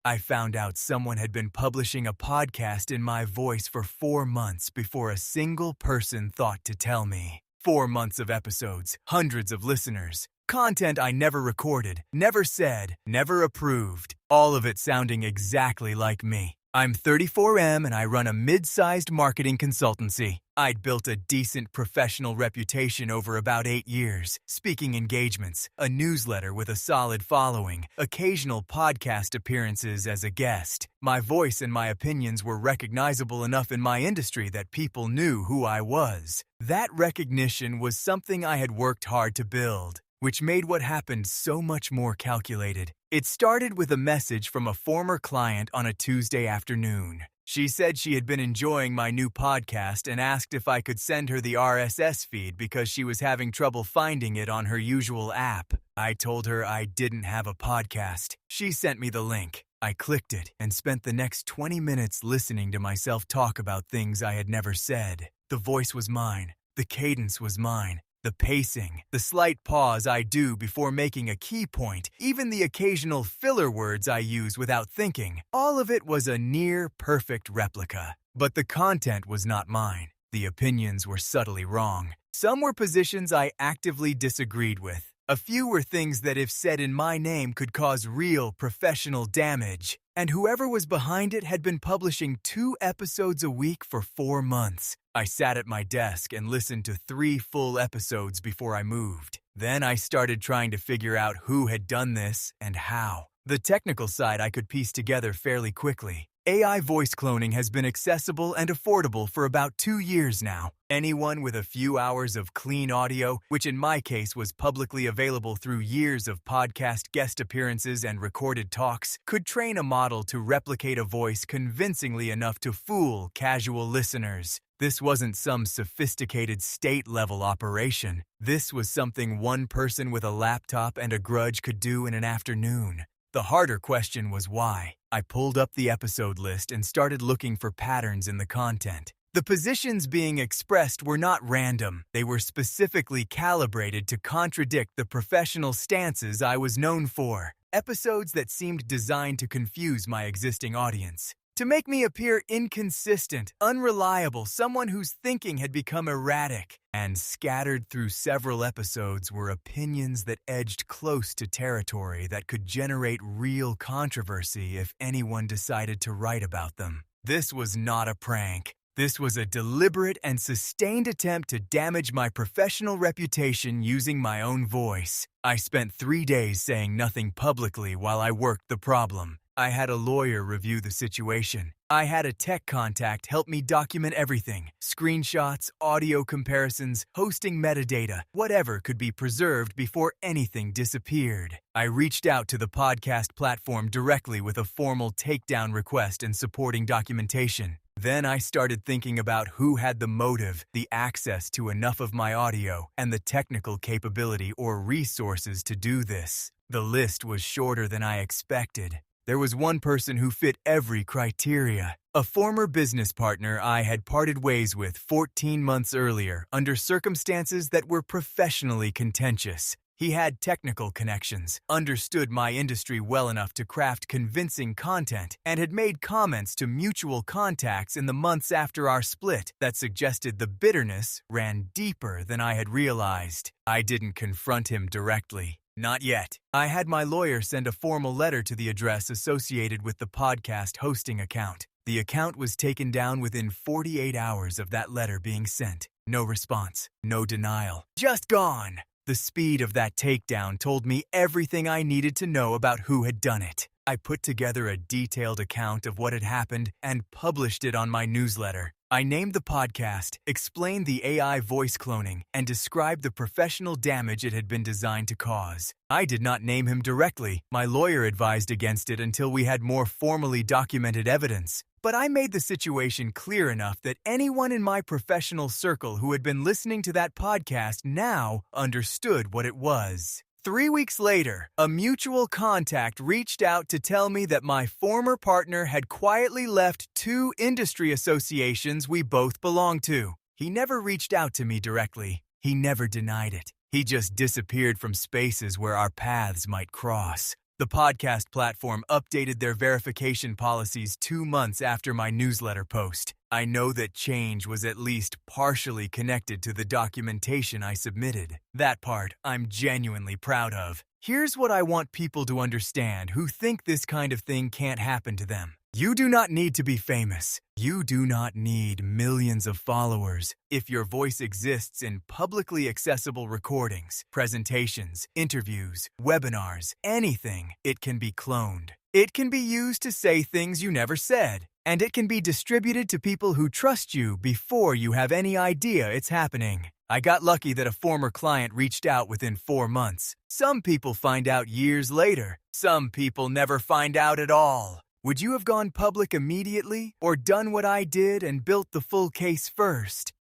I found out someone had been publishing a podcast in my voice for 4 months before a single person thought to tell me. 4 months of episodes, hundreds of listeners, content I never recorded, never said, never approved, all of it sounding exactly like me. I'm 34M and I run a mid-sized marketing consultancy. I'd built a decent professional reputation over about 8 years, speaking engagements, a newsletter with a solid following, occasional podcast appearances as a guest. My voice and my opinions were recognizable enough in my industry that people knew who I was. That recognition was something I had worked hard to build, which made what happened so much more calculated. It started with a message from a former client on a Tuesday afternoon. She said she had been enjoying my new podcast and asked if I could send her the RSS feed because she was having trouble finding it on her usual app. I told her I didn't have a podcast. She sent me the link. I clicked it and spent the next 20 minutes listening to myself talk about things I had never said. The voice was mine. The cadence was mine. The pacing, the slight pause I do before making a key point, even the occasional filler words I use without thinking, all of it was a near-perfect replica. But the content was not mine. The opinions were subtly wrong. Some were positions I actively disagreed with. A few were things that if said in my name could cause real professional damage. And whoever was behind it had been publishing 2 episodes a week for 4 months. I sat at my desk and listened to 3 full episodes before I moved. Then I started trying to figure out who had done this and how. The technical side I could piece together fairly quickly. AI voice cloning has been accessible and affordable for about 2 years now. Anyone with a few hours of clean audio, which in my case was publicly available through years of podcast guest appearances and recorded talks, could train a model to replicate a voice convincingly enough to fool casual listeners. This wasn't some sophisticated state-level operation. This was something one person with a laptop and a grudge could do in an afternoon. The harder question was why. I pulled up the episode list and started looking for patterns in the content. The positions being expressed were not random. They were specifically calibrated to contradict the professional stances I was known for. Episodes that seemed designed to confuse my existing audience. To make me appear inconsistent, unreliable, someone whose thinking had become erratic. And scattered through several episodes were opinions that edged close to territory that could generate real controversy if anyone decided to write about them. This was not a prank. This was a deliberate and sustained attempt to damage my professional reputation using my own voice. I spent 3 days saying nothing publicly while I worked the problem. I had a lawyer review the situation. I had a tech contact help me document everything. Screenshots, audio comparisons, hosting metadata, whatever could be preserved before anything disappeared. I reached out to the podcast platform directly with a formal takedown request and supporting documentation. Then I started thinking about who had the motive, the access to enough of my audio, and the technical capability or resources to do this. The list was shorter than I expected. There was one person who fit every criteria. A former business partner I had parted ways with 14 months earlier under circumstances that were professionally contentious. He had technical connections, understood my industry well enough to craft convincing content, and had made comments to mutual contacts in the months after our split that suggested the bitterness ran deeper than I had realized. I didn't confront him directly. Not yet. I had my lawyer send a formal letter to the address associated with the podcast hosting account. The account was taken down within 48 hours of that letter being sent. No response, no denial, just gone. The speed of that takedown told me everything I needed to know about who had done it. I put together a detailed account of what had happened and published it on my newsletter. I named the podcast, explained the AI voice cloning, and described the professional damage it had been designed to cause. I did not name him directly. My lawyer advised against it until we had more formally documented evidence. But I made the situation clear enough that anyone in my professional circle who had been listening to that podcast now understood what it was. 3 weeks later, a mutual contact reached out to tell me that my former partner had quietly left 2 industry associations we both belonged to. He never reached out to me directly. He never denied it. He just disappeared from spaces where our paths might cross. The podcast platform updated their verification policies 2 months after my newsletter post. I know that change was at least partially connected to the documentation I submitted. That part I'm genuinely proud of. Here's what I want people to understand who think this kind of thing can't happen to them. You do not need to be famous. You do not need millions of followers. If your voice exists in publicly accessible recordings, presentations, interviews, webinars, anything, it can be cloned. It can be used to say things you never said, and it can be distributed to people who trust you before you have any idea it's happening. I got lucky that a former client reached out within 4 months. Some people find out years later. Some people never find out at all. Would you have gone public immediately or done what I did and built the full case first?